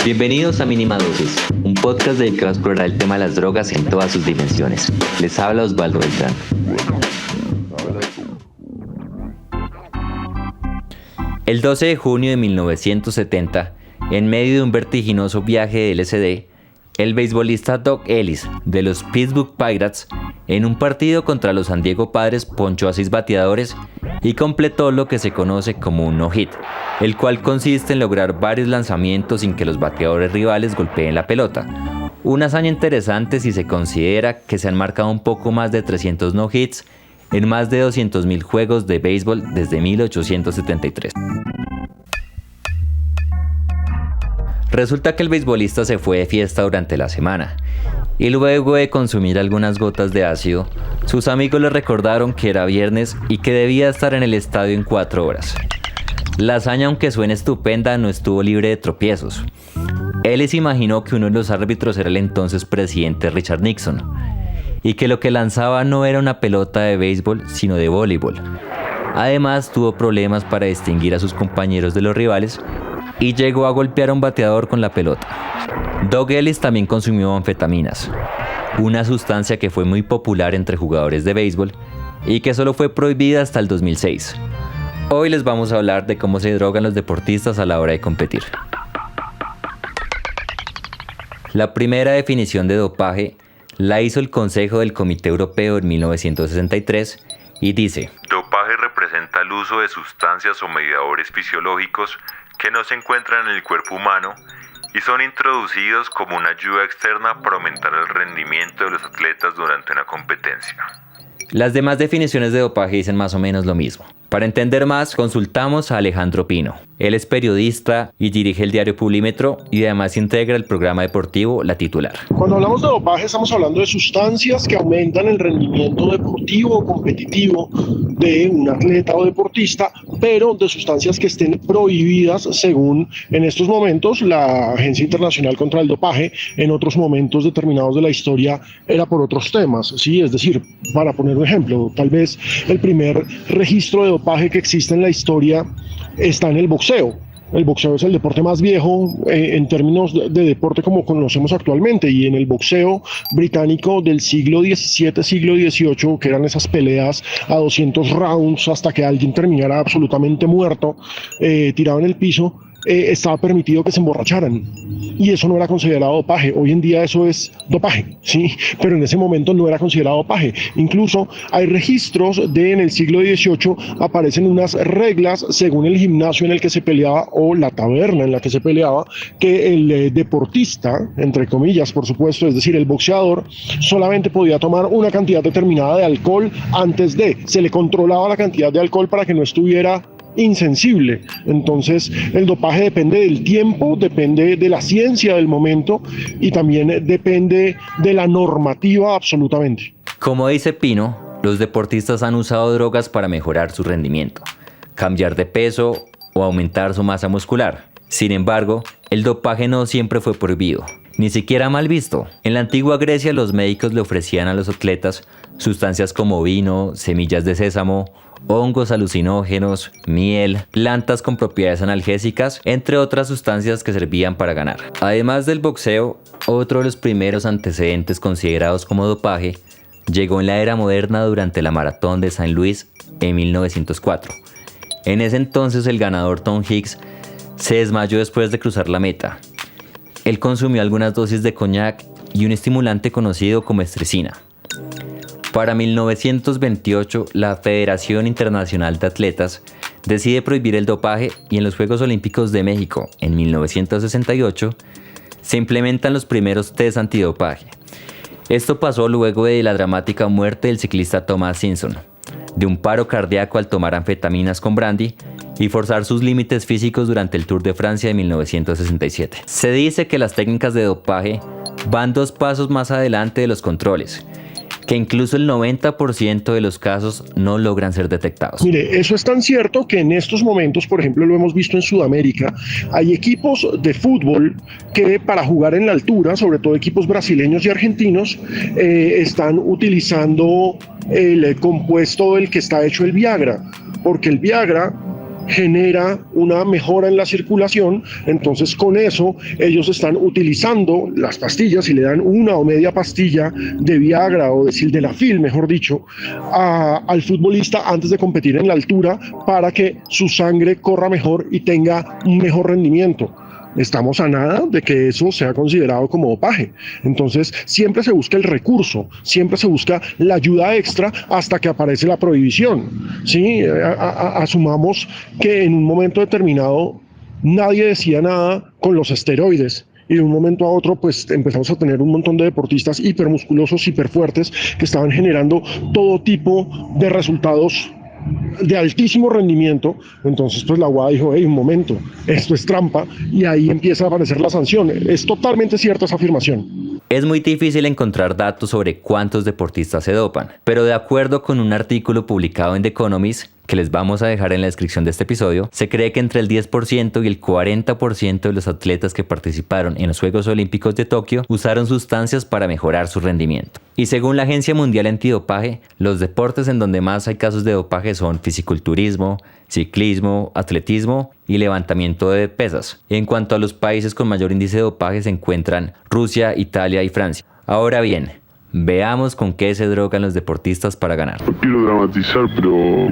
Bienvenidos a Minimadosis, un podcast dedicado a explorar el tema de las drogas en todas sus dimensiones. Les habla Osvaldo Beltrán. El 12 de junio de 1970, en medio de un vertiginoso viaje de LSD, el beisbolista Doug Ellis de los Pittsburgh Pirates, en un partido contra los San Diego Padres, ponchó a 6 bateadores y completó lo que se conoce como un no-hit, el cual consiste en lograr varios lanzamientos sin que los bateadores rivales golpeen la pelota. Una hazaña interesante si se considera que se han marcado un poco más de 300 no-hits en más de 200.000 juegos de béisbol desde 1873. Resulta que el beisbolista se fue de fiesta durante la semana y luego de consumir algunas gotas de ácido, sus amigos le recordaron que era viernes y que debía estar en el estadio en 4 horas. La hazaña, aunque suene estupenda, no estuvo libre de tropiezos. Ellis imaginó que uno de los árbitros era el entonces presidente Richard Nixon y que lo que lanzaba no era una pelota de béisbol sino de voleibol. Además, tuvo problemas para distinguir a sus compañeros de los rivales y llegó a golpear a un bateador con la pelota. Doug Ellis también consumió anfetaminas, una sustancia que fue muy popular entre jugadores de béisbol y que solo fue prohibida hasta el 2006. Hoy les vamos a hablar de cómo se drogan los deportistas a la hora de competir. La primera definición de dopaje la hizo el Consejo del Comité Europeo en 1963 y dice: dopaje representa el uso de sustancias o mediadores fisiológicos que no se encuentran en el cuerpo humano y son introducidos como una ayuda externa para aumentar el rendimiento de los atletas durante una competencia. Las demás definiciones de dopaje dicen más o menos lo mismo. Para entender más, consultamos a Alejandro Pino. Él es periodista y dirige el diario Pulímetro y además integra el programa deportivo La Titular. Cuando hablamos de dopaje estamos hablando de sustancias que aumentan el rendimiento deportivo o competitivo de un atleta o deportista, pero de sustancias que estén prohibidas según en estos momentos la Agencia Internacional contra el Dopaje. En otros momentos determinados de la historia era por otros temas, ¿sí? Es decir, para poner un ejemplo, tal vez el primer registro de dopaje que existe en la historia está en el boxeo. El boxeo es el deporte más viejo en términos de deporte como conocemos actualmente, y en el boxeo británico del siglo XVII, siglo XVIII, que eran esas peleas a 200 rounds hasta que alguien terminara absolutamente muerto, tirado en el piso, estaba permitido que se emborracharan y eso no era considerado dopaje. Hoy en día eso es dopaje, sí, pero en ese momento no era considerado dopaje. Incluso hay registros de en el siglo XVIII aparecen unas reglas según el gimnasio en el que se peleaba o la taberna en la que se peleaba, que el deportista, entre comillas por supuesto, es decir, el boxeador, solamente podía tomar una cantidad determinada de alcohol antes de, se le controlaba la cantidad de alcohol para que no estuviera insensible. Entonces el dopaje depende del tiempo, depende de la ciencia del momento y también depende de la normativa absolutamente. Como dice Pino, los deportistas han usado drogas para mejorar su rendimiento, cambiar de peso o aumentar su masa muscular. Sin embargo, el dopaje no siempre fue prohibido, ni siquiera mal visto. En la antigua Grecia los médicos le ofrecían a los atletas sustancias como vino, semillas de sésamo, hongos alucinógenos, miel, plantas con propiedades analgésicas, entre otras sustancias que servían para ganar. Además del boxeo, otro de los primeros antecedentes considerados como dopaje llegó en la era moderna durante la maratón de Saint Louis en 1904. En ese entonces el ganador Tom Hicks se desmayó después de cruzar la meta. Él consumió algunas dosis de coñac y un estimulante conocido como estresina. Para 1928, la Federación Internacional de Atletas decide prohibir el dopaje y en los Juegos Olímpicos de México, en 1968, se implementan los primeros test antidopaje. Esto pasó luego de la dramática muerte del ciclista Thomas Simpson, de un paro cardíaco al tomar anfetaminas con brandy y forzar sus límites físicos durante el Tour de Francia de 1967. Se dice que las técnicas de dopaje van 2 pasos más adelante de los controles, que incluso el 90% de los casos no logran ser detectados. Mire, eso es tan cierto que en estos momentos, por ejemplo, lo hemos visto en Sudamérica, hay equipos de fútbol que para jugar en la altura, sobre todo equipos brasileños y argentinos, están utilizando el compuesto del que está hecho el Viagra, porque el Viagra genera una mejora en la circulación, entonces con eso ellos están utilizando las pastillas y le dan una o media pastilla de Viagra o de Sildenafil, mejor dicho, al futbolista antes de competir en la altura para que su sangre corra mejor y tenga un mejor rendimiento. Estamos a nada de que eso sea considerado como dopaje. Entonces, siempre se busca el recurso, siempre se busca la ayuda extra hasta que aparece la prohibición. ¿Sí? Asumamos que en un momento determinado nadie decía nada con los esteroides. Y de un momento a otro, pues empezamos a tener un montón de deportistas hipermusculosos, hiperfuertes, que estaban generando todo tipo de resultados de altísimo rendimiento. Entonces pues la UADA dijo, hey, un momento, esto es trampa, y ahí empieza a aparecer la sanción. Es totalmente cierta esa afirmación. Es muy difícil encontrar datos sobre cuántos deportistas se dopan, pero de acuerdo con un artículo publicado en The Economist, que les vamos a dejar en la descripción de este episodio, se cree que entre el 10% y el 40% de los atletas que participaron en los Juegos Olímpicos de Tokio usaron sustancias para mejorar su rendimiento. Y según la Agencia Mundial Antidopaje, los deportes en donde más hay casos de dopaje son fisiculturismo, ciclismo, atletismo y levantamiento de pesas. En cuanto a los países con mayor índice de dopaje se encuentran Rusia, Italia y Francia. Ahora bien, veamos con qué se drogan los deportistas para ganar. No quiero dramatizar, pero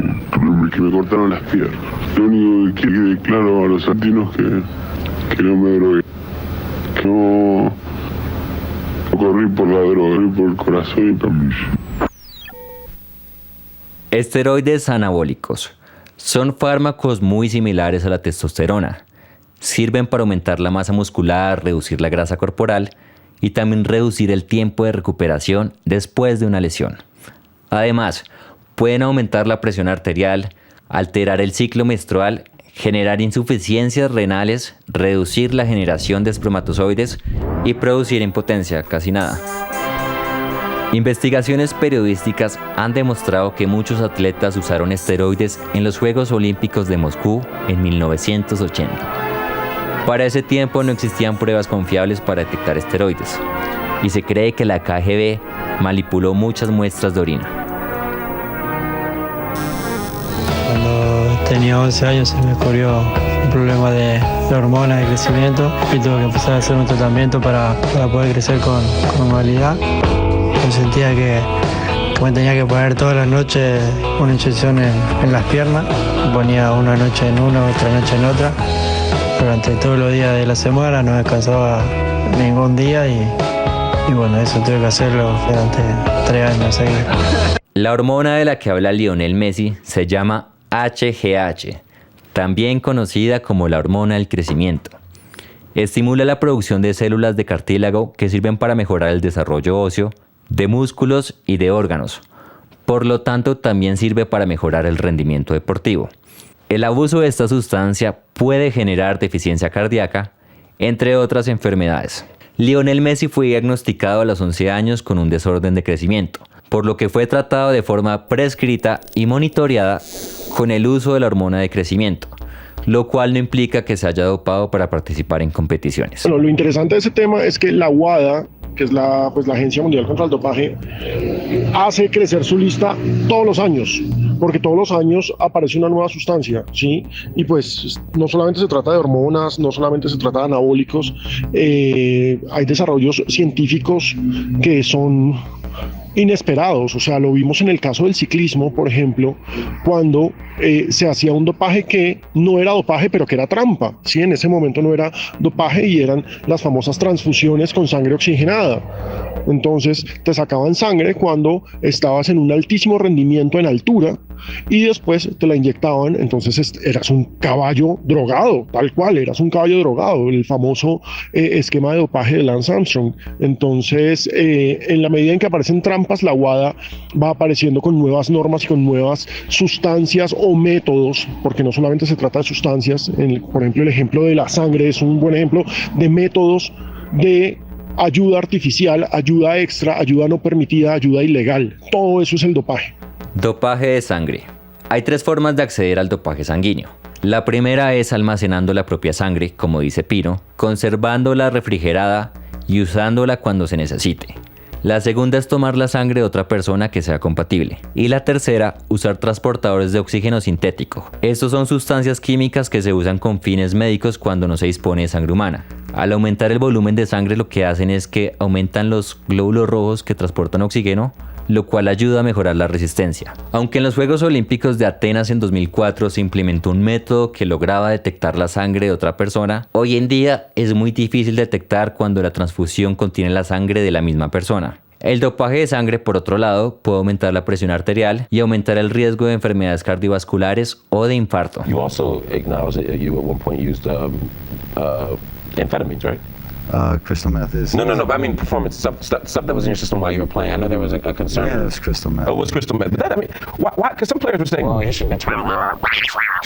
que me cortaron las piernas. Lo único que quede claro a los latinos que no me drogué. Que no corrí por la droga, corrí por el corazón y también. Esteroides anabólicos. Son fármacos muy similares a la testosterona. Sirven para aumentar la masa muscular, reducir la grasa corporal y también reducir el tiempo de recuperación después de una lesión. Además, pueden aumentar la presión arterial, alterar el ciclo menstrual, generar insuficiencias renales, reducir la generación de espermatozoides y producir impotencia, casi nada. Investigaciones periodísticas han demostrado que muchos atletas usaron esteroides en los Juegos Olímpicos de Moscú en 1980. Para ese tiempo no existían pruebas confiables para detectar esteroides, y se cree que la KGB manipuló muchas muestras de orina. Cuando tenía 11 años se me ocurrió un problema de hormonas de crecimiento y tuve que empezar a hacer un tratamiento para poder crecer con normalidad. Yo sentía que me tenía que poner todas las noches una inyección en las piernas. Ponía una noche en una, otra noche en otra. Durante todos los días de la semana no descansaba ningún día y bueno, eso tuve que hacerlo durante 3 años seguidos. La hormona de la que habla Lionel Messi se llama HGH, también conocida como la hormona del crecimiento. Estimula la producción de células de cartílago que sirven para mejorar el desarrollo óseo, de músculos y de órganos. Por lo tanto, también sirve para mejorar el rendimiento deportivo. El abuso de esta sustancia puede generar deficiencia cardíaca, entre otras enfermedades. Lionel Messi fue diagnosticado a los 11 años con un desorden de crecimiento, por lo que fue tratado de forma prescrita y monitoreada con el uso de la hormona de crecimiento, lo cual no implica que se haya dopado para participar en competiciones. Bueno, lo interesante de ese tema es que la WADA, que es la Agencia Mundial contra el Dopaje, hace crecer su lista todos los años, porque todos los años aparece una nueva sustancia, ¿sí? Y pues no solamente se trata de hormonas, no solamente se trata de anabólicos, hay desarrollos científicos que son inesperados. O sea, lo vimos en el caso del ciclismo, por ejemplo, cuando se hacía un dopaje que no era dopaje, pero que era trampa, ¿sí? En ese momento no era dopaje y eran las famosas transfusiones con sangre oxigenada. Entonces te sacaban sangre cuando estabas en un altísimo rendimiento en altura y después te la inyectaban, entonces eras un caballo drogado, tal cual, eras un caballo drogado, el famoso esquema de dopaje de Lance Armstrong. Entonces, en la medida en que aparecen trampas, la WADA va apareciendo con nuevas normas y con nuevas sustancias o métodos, porque no solamente se trata de sustancias, por ejemplo, el ejemplo de la sangre es un buen ejemplo de métodos de ayuda artificial, ayuda extra, ayuda no permitida, ayuda ilegal. Todo eso es el dopaje. Dopaje de sangre. Hay 3 formas de acceder al dopaje sanguíneo. La primera es almacenando la propia sangre, como dice Pino, conservándola refrigerada y usándola cuando se necesite. La segunda es tomar la sangre de otra persona que sea compatible. Y la tercera, usar transportadores de oxígeno sintético. Estos son sustancias químicas que se usan con fines médicos cuando no se dispone de sangre humana. Al aumentar el volumen de sangre, lo que hacen es que aumentan los glóbulos rojos que transportan oxígeno, lo cual ayuda a mejorar la resistencia. Aunque en los Juegos Olímpicos de Atenas en 2004 se implementó un método que lograba detectar la sangre de otra persona, hoy en día es muy difícil detectar cuando la transfusión contiene la sangre de la misma persona. El dopaje de sangre, por otro lado, puede aumentar la presión arterial y aumentar el riesgo de enfermedades cardiovasculares o de infarto. You also acknowledge that you at one point used amphetamines, right? Crystal meth is... No. I mean performance stuff that was in your system while you were playing. I know there was a concern. Yeah, it was crystal meth. Oh, it was crystal meth. But that, I mean, why? Because some players were saying, well, you shouldn't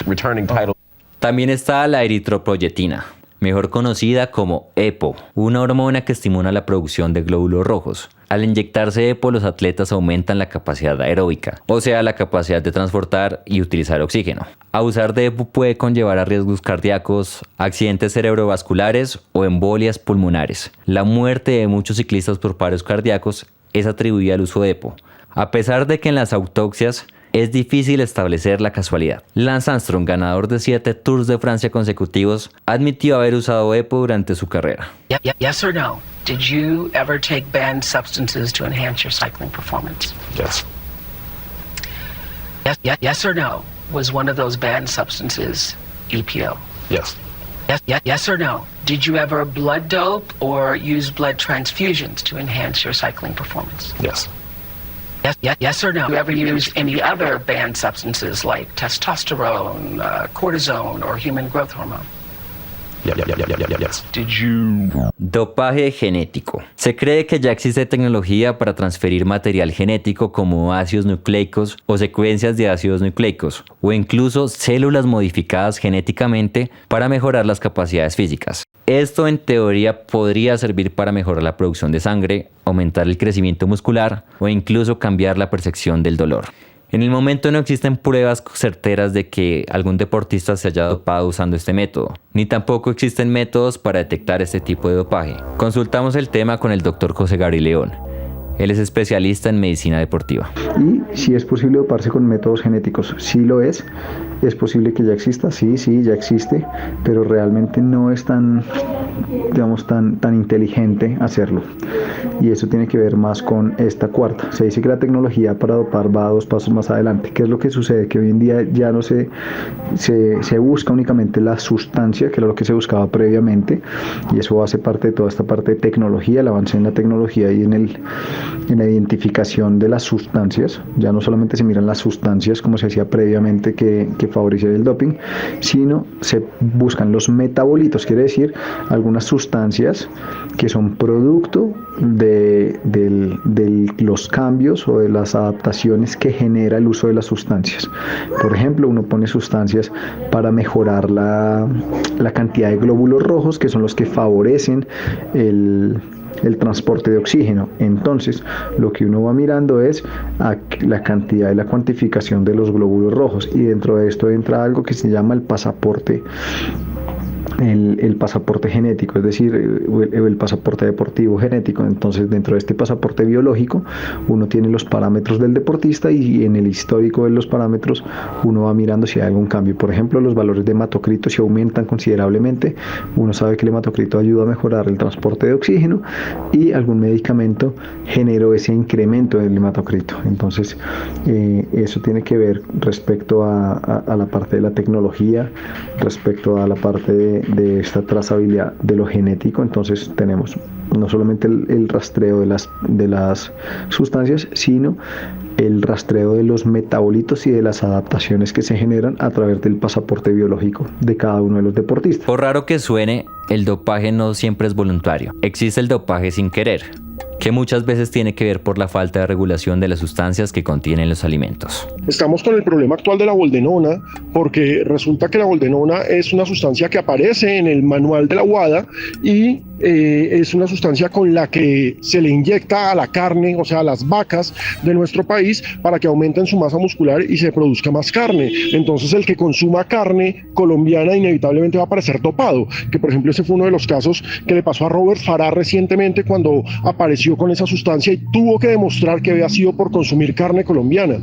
returning title. También está la eritropoyetina, mejor conocida como EPO, una hormona que estimula la producción de glóbulos rojos. Al inyectarse EPO, los atletas aumentan la capacidad aeróbica, o sea, la capacidad de transportar y utilizar oxígeno. Abusar de EPO puede conllevar a riesgos cardíacos, accidentes cerebrovasculares o embolias pulmonares. La muerte de muchos ciclistas por paros cardíacos es atribuida al uso de EPO, a pesar de que en las autopsias es difícil establecer la casualidad. Lance Armstrong, ganador de 7 Tours de Francia consecutivos, admitió haber usado EPO durante su carrera. Yes or no? Did you ever take banned substances to enhance your cycling performance? Yes. Yes or no? Was one of those banned substances EPO? Yes. Yes or no? Did you ever blood dope or use blood transfusions to enhance your cycling performance? Yes. Yes or no? Did you ever use any other banned substances like testosterone, cortisone, or human growth hormone? Yes. Did you... Dopaje genético. Se cree que ya existe tecnología para transferir material genético como ácidos nucleicos o secuencias de ácidos nucleicos, o incluso células modificadas genéticamente para mejorar las capacidades físicas. Esto en teoría podría servir para mejorar la producción de sangre, aumentar el crecimiento muscular o incluso cambiar la percepción del dolor. En el momento no existen pruebas certeras de que algún deportista se haya dopado usando este método, ni tampoco existen métodos para detectar este tipo de dopaje. Consultamos el tema con el Dr. José Gabriel León. Él es especialista en medicina deportiva. Y si es posible doparse con métodos genéticos, sí lo es. ¿Es posible que ya exista? Sí, ya existe, pero realmente no es tan inteligente hacerlo. Y eso tiene que ver más con esta cuarta. Se dice que la tecnología para dopar va 2 pasos más adelante. ¿Qué es lo que sucede? Que hoy en día ya no se busca únicamente la sustancia, que era lo que se buscaba previamente, y eso hace parte de toda esta parte de tecnología, el avance en la tecnología y en la identificación de las sustancias. Ya no solamente se miran las sustancias como se hacía previamente que favorecía el doping, sino se buscan los metabolitos, quiere decir algunas sustancias que son producto de los cambios o de las adaptaciones que genera el uso de las sustancias. Por ejemplo, uno pone sustancias para mejorar la cantidad de glóbulos rojos, que son los que favorecen el transporte de oxígeno. Entonces, lo que uno va mirando es la cantidad y la cuantificación de los glóbulos rojos, y dentro de esto entra algo que se llama el pasaporte. El pasaporte genético, es decir, el pasaporte deportivo genético. Entonces, dentro de este pasaporte biológico, uno tiene los parámetros del deportista, y en el histórico de los parámetros uno va mirando si hay algún cambio. Por ejemplo, los valores de hematocrito si aumentan considerablemente, uno sabe que el hematocrito ayuda a mejorar el transporte de oxígeno, y algún medicamento generó ese incremento del hematocrito. Entonces, eso tiene que ver respecto a la parte de la tecnología, respecto a la parte de esta trazabilidad de lo genético. Entonces tenemos no solamente el rastreo de las sustancias, sino el rastreo de los metabolitos y de las adaptaciones que se generan a través del pasaporte biológico de cada uno de los deportistas. Por raro que suene, el dopaje no siempre es voluntario. Existe el dopaje sin querer, que muchas veces tiene que ver por la falta de regulación de las sustancias que contienen los alimentos. Estamos con el problema actual de la boldenona, porque resulta que la boldenona es una sustancia que aparece en el manual de la WADA, y es una sustancia con la que se le inyecta a la carne, o sea, a las vacas de nuestro país, para que aumenten su masa muscular y se produzca más carne. Entonces, el que consuma carne colombiana inevitablemente va a parecer dopado, que por ejemplo ese fue uno de los casos que le pasó a Robert Farah recientemente, cuando apareció apareció con esa sustancia y tuvo que demostrar que había sido por consumir carne colombiana.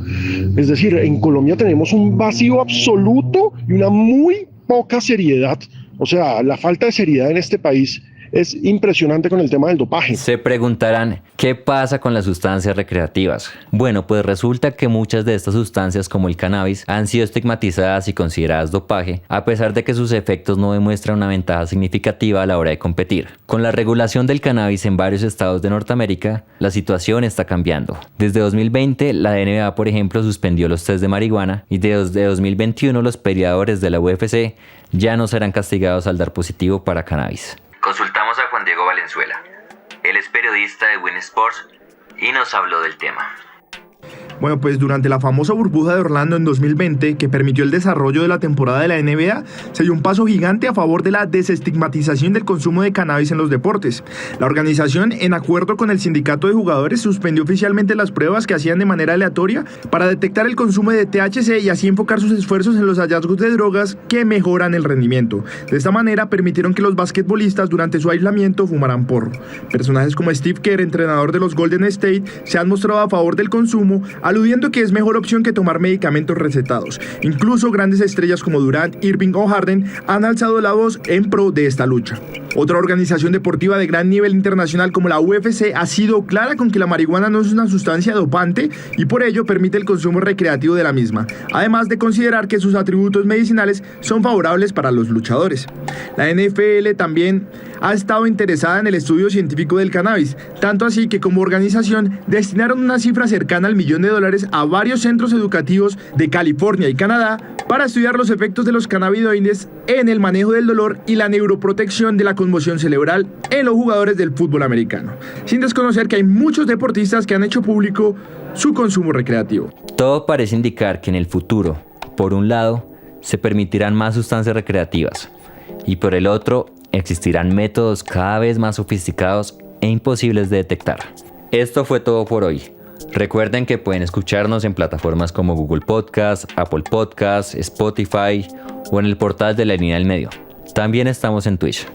Es decir, en Colombia tenemos un vacío absoluto y una muy poca seriedad. O sea, la falta de seriedad en este país es impresionante con el tema del dopaje. Se preguntarán, ¿qué pasa con las sustancias recreativas? Bueno, pues resulta que muchas de estas sustancias, como el cannabis, han sido estigmatizadas y consideradas dopaje, a pesar de que sus efectos no demuestran una ventaja significativa a la hora de competir. Con la regulación del cannabis en varios estados de Norteamérica, la situación está cambiando. Desde 2020, la NBA, por ejemplo, suspendió los test de marihuana y desde 2021 los peleadores de la UFC ya no serán castigados al dar positivo para cannabis. Consultamos a Juan Diego Valenzuela. Él es periodista de Win Sports y nos habló del tema. Bueno, pues durante la famosa burbuja de Orlando en 2020, que permitió el desarrollo de la temporada de la NBA, se dio un paso gigante a favor de la desestigmatización del consumo de cannabis en los deportes. La organización, en acuerdo con el sindicato de jugadores, suspendió oficialmente las pruebas que hacían de manera aleatoria para detectar el consumo de THC y así enfocar sus esfuerzos en los hallazgos de drogas que mejoran el rendimiento. De esta manera, permitieron que los basquetbolistas durante su aislamiento fumaran porro. Personajes como Steve Kerr, entrenador de los Golden State, se han mostrado a favor del consumo, aludiendo que es mejor opción que tomar medicamentos recetados. Incluso grandes estrellas como Durant, Irving o Harden han alzado la voz en pro de esta lucha. Otra organización deportiva de gran nivel internacional como la UFC ha sido clara con que la marihuana no es una sustancia dopante y por ello permite el consumo recreativo de la misma, además de considerar que sus atributos medicinales son favorables para los luchadores. La NFL también ha estado interesada en el estudio científico del cannabis, tanto así que como organización destinaron una cifra cercana al $1 millón a varios centros educativos de California y Canadá para estudiar los efectos de los cannabinoides en el manejo del dolor y la neuroprotección de la conmoción cerebral en los jugadores del fútbol americano, sin desconocer que hay muchos deportistas que han hecho público su consumo recreativo. Todo parece indicar que en el futuro, por un lado, se permitirán más sustancias recreativas y por el otro, existirán métodos cada vez más sofisticados e imposibles de detectar. Esto fue todo por hoy. Recuerden que pueden escucharnos en plataformas como Google Podcast, Apple Podcast, Spotify o en el portal de La Línea del Medio. También estamos en Twitch.